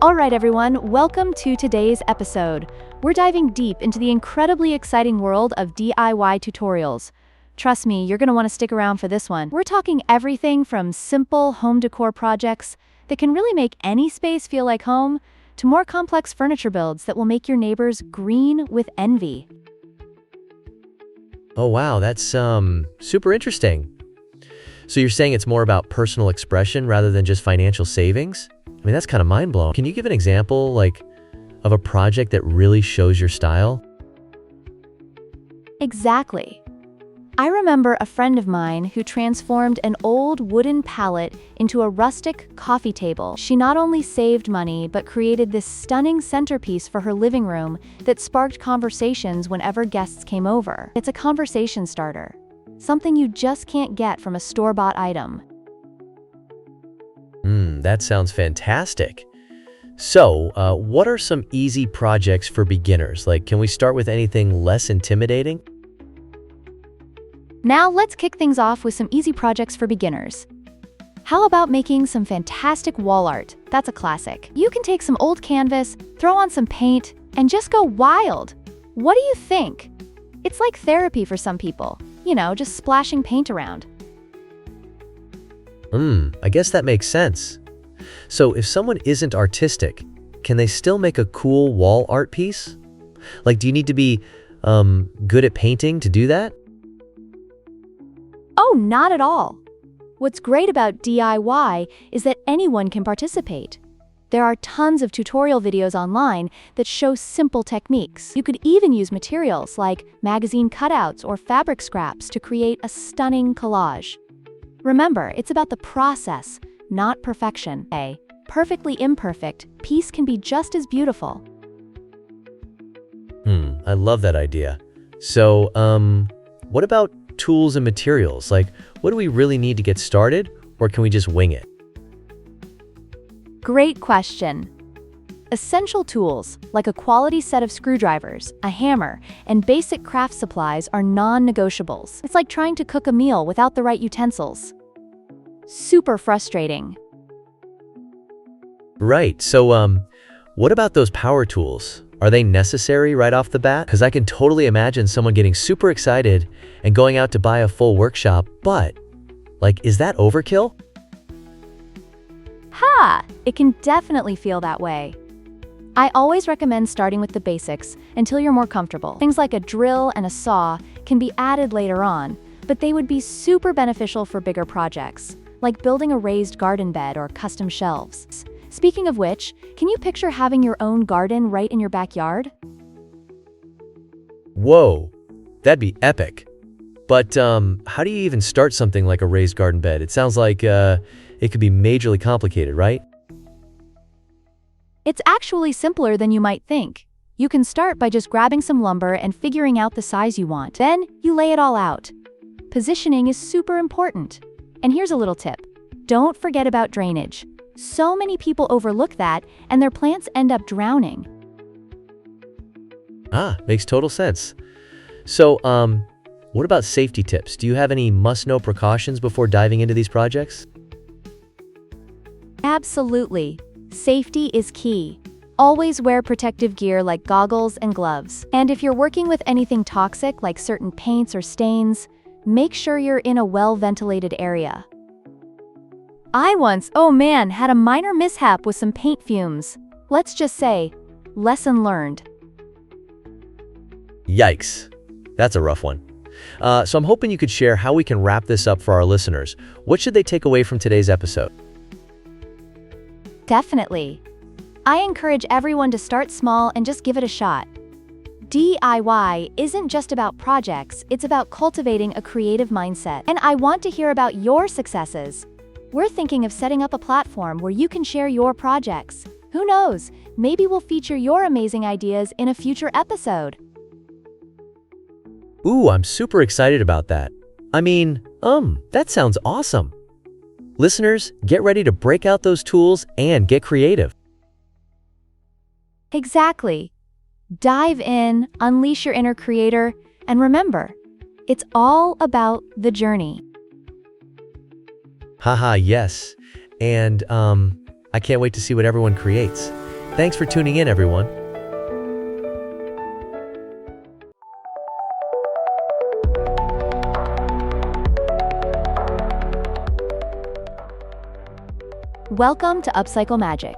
All right, everyone, welcome to today's episode. We're diving deep into the incredibly exciting world of DIY tutorials. Trust me, you're going to want to stick around for this one. We're talking everything from simple home decor projects that can really make any space feel like home to more complex furniture builds that will make your neighbors green with envy. Oh wow, that's super interesting. So you're saying it's more about personal expression rather than just financial savings? I mean, that's kind of mind-blowing. Can you give an example, of a project that really shows your style? Exactly. I remember a friend of mine who transformed an old wooden pallet into a rustic coffee table. She not only saved money, but created this stunning centerpiece for her living room that sparked conversations whenever guests came over. It's a conversation starter, something you just can't get from a store-bought item. That sounds fantastic. So, what are some easy projects for beginners? Can we start with anything less intimidating? Now let's kick things off with some easy projects for beginners. How about making some fantastic wall art? That's a classic. You can take some old canvas, throw on some paint, and just go wild. What do you think? It's like therapy for some people. Just splashing paint around. I guess that makes sense. So if someone isn't artistic, can they still make a cool wall art piece? Do you need to be good at painting to do that? Oh, not at all. What's great about DIY is that anyone can participate. There are tons of tutorial videos online that show simple techniques. You could even use materials like magazine cutouts or fabric scraps to create a stunning collage. Remember, it's about the process, not perfection. A perfectly imperfect piece can be just as beautiful. I love that idea. So, what about tools and materials? What do we really need to get started, or can we just wing it? Great question. Essential tools, like a quality set of screwdrivers, a hammer, and basic craft supplies are non-negotiables. It's like trying to cook a meal without the right utensils. Super frustrating. Right, so what about those power tools? Are they necessary right off the bat? Because I can totally imagine someone getting super excited and going out to buy a full workshop, but, is that overkill? It can definitely feel that way. I always recommend starting with the basics until you're more comfortable. Things like a drill and a saw can be added later on, but they would be super beneficial for bigger projects, like building a raised garden bed or custom shelves. Speaking of which, can you picture having your own garden right in your backyard? Whoa, that'd be epic. But how do you even start something like a raised garden bed? It sounds like it could be majorly complicated, right? It's actually simpler than you might think. You can start by just grabbing some lumber and figuring out the size you want. Then, you lay it all out. Positioning is super important. And here's a little tip. Don't forget about drainage. So many people overlook that, and their plants end up drowning. Makes total sense. So, what about safety tips? Do you have any must-know precautions before diving into these projects? Absolutely. Safety is key. Always wear protective gear like goggles and gloves. And if you're working with anything toxic like certain paints or stains, make sure you're in a well-ventilated area. I once, had a minor mishap with some paint fumes. Let's just say, lesson learned. Yikes. That's a rough one. So I'm hoping you could share how we can wrap this up for our listeners. What should they take away from today's episode? Definitely. I encourage everyone to start small and just give it a shot. DIY isn't just about projects, it's about cultivating a creative mindset. And I want to hear about your successes. We're thinking of setting up a platform where you can share your projects. Who knows, maybe we'll feature your amazing ideas in a future episode. Ooh, I'm super excited about that. That sounds awesome. Listeners, get ready to break out those tools and get creative. Exactly. Dive in, unleash your inner creator, and remember, it's all about the journey. Haha, yes. And I can't wait to see what everyone creates. Thanks for tuning in, everyone. Welcome to Upcycle Magic.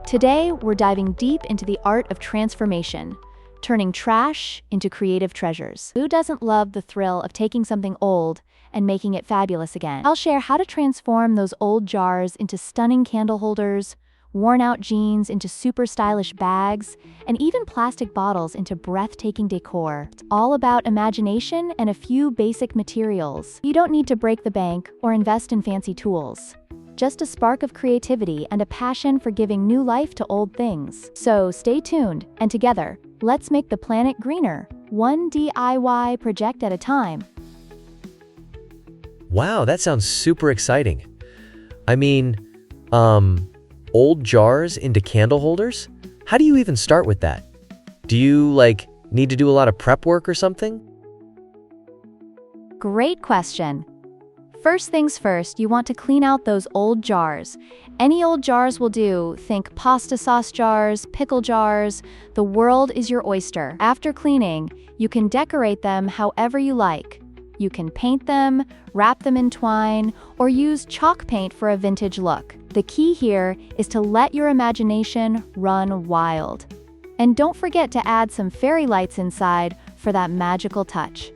Today, we're diving deep into the art of transformation, turning trash into creative treasures. Who doesn't love the thrill of taking something old and making it fabulous again? I'll share how to transform those old jars into stunning candle holders, worn-out jeans into super stylish bags, and even plastic bottles into breathtaking decor. It's all about imagination and a few basic materials. You don't need to break the bank or invest in fancy tools. Just a spark of creativity and a passion for giving new life to old things. So stay tuned, and together, let's make the planet greener, one DIY project at a time. Wow, that sounds super exciting. I mean, old jars into candle holders? How do you even start with that? Do you, need to do a lot of prep work or something? Great question. First things first, you want to clean out those old jars. Any old jars will do. Think pasta sauce jars, pickle jars. The world is your oyster. After cleaning, you can decorate them however you like. You can paint them, wrap them in twine, or use chalk paint for a vintage look. The key here is to let your imagination run wild. And don't forget to add some fairy lights inside for that magical touch.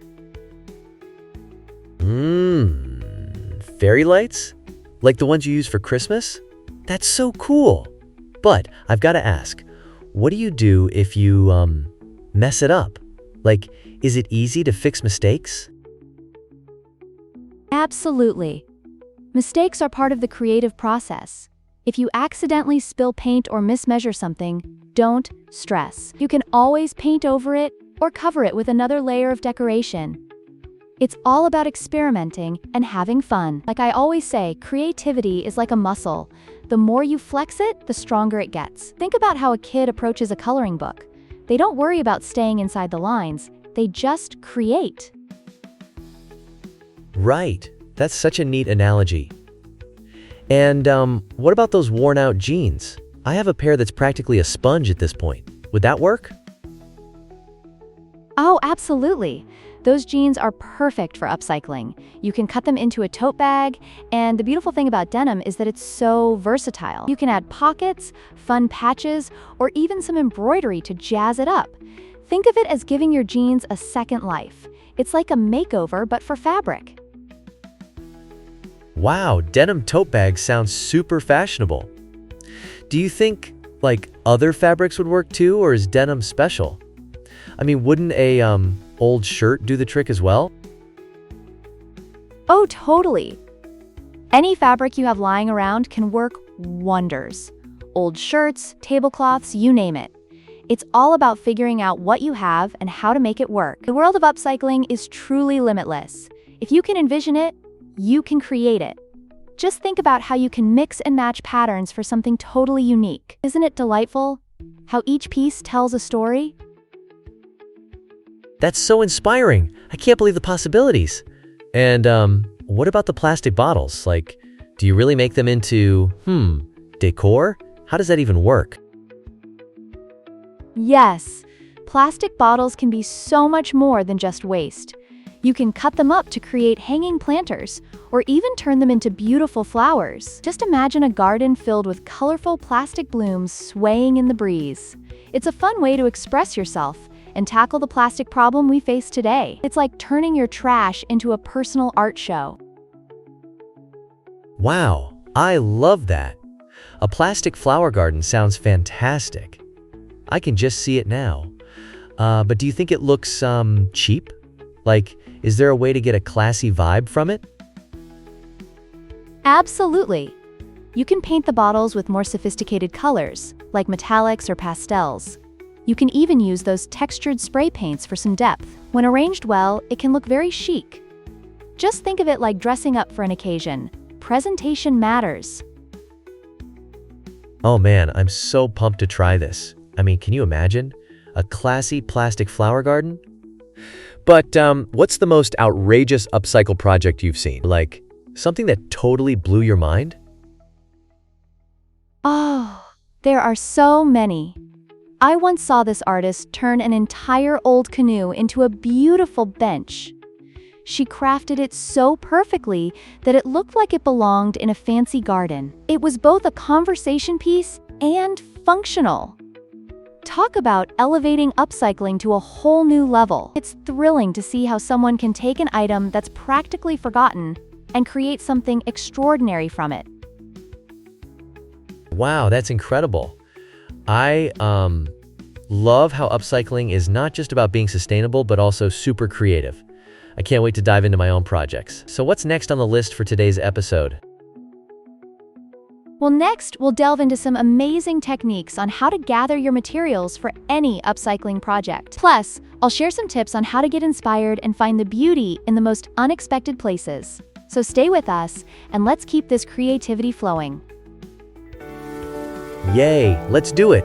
Fairy lights? Like the ones you use for Christmas? That's so cool. But I've got to ask, what do you do if you, mess it up? Is it easy to fix mistakes? Absolutely. Mistakes are part of the creative process. If you accidentally spill paint or mismeasure something, don't stress. You can always paint over it or cover it with another layer of decoration. It's all about experimenting and having fun. Like I always say, creativity is like a muscle. The more you flex it, the stronger it gets. Think about how a kid approaches a coloring book. They don't worry about staying inside the lines. They just create. Right. That's such a neat analogy. And what about those worn-out jeans? I have a pair that's practically a sponge at this point. Would that work? Oh, absolutely. Those jeans are perfect for upcycling. You can cut them into a tote bag, and the beautiful thing about denim is that it's so versatile. You can add pockets, fun patches, or even some embroidery to jazz it up. Think of it as giving your jeans a second life. It's like a makeover, but for fabric. Wow, denim tote bags sounds super fashionable. Do you think, other fabrics would work too, or is denim special? I mean, wouldn't a, old shirt do the trick as well? Oh, totally. Any fabric you have lying around can work wonders. Old shirts, tablecloths, you name it. It's all about figuring out what you have and how to make it work. The world of upcycling is truly limitless. If you can envision it, you can create it. Just think about how you can mix and match patterns for something totally unique. Isn't it delightful? How each piece tells a story? That's so inspiring. I can't believe the possibilities. And, what about the plastic bottles? Do you really make them into, decor? How does that even work? Yes, plastic bottles can be so much more than just waste. You can cut them up to create hanging planters, or even turn them into beautiful flowers. Just imagine a garden filled with colorful plastic blooms swaying in the breeze. It's a fun way to express yourself and tackle the plastic problem we face today. It's like turning your trash into a personal art show. Wow, I love that. A plastic flower garden sounds fantastic. I can just see it now. But do you think it looks, cheap? Is there a way to get a classy vibe from it? Absolutely. You can paint the bottles with more sophisticated colors, like metallics or pastels. You can even use those textured spray paints for some depth. When arranged well, it can look very chic. Just think of it like dressing up for an occasion. Presentation matters. Oh man, I'm so pumped to try this. I mean, can you imagine? A classy plastic flower garden? But what's the most outrageous upcycle project you've seen? Something that totally blew your mind? Oh, There are so many. I once saw this artist turn an entire old canoe into a beautiful bench. She crafted it so perfectly that it looked like it belonged in a fancy garden. It was both a conversation piece and functional. Talk about elevating upcycling to a whole new level. It's thrilling to see how someone can take an item that's practically forgotten and create something extraordinary from it. Wow, that's incredible. I love how upcycling is not just about being sustainable, but also super creative. I can't wait to dive into my own projects. So what's next on the list for today's episode? Well, next, we'll delve into some amazing techniques on how to gather your materials for any upcycling project. Plus, I'll share some tips on how to get inspired and find the beauty in the most unexpected places. So stay with us, and let's keep this creativity flowing. Yay, let's do it!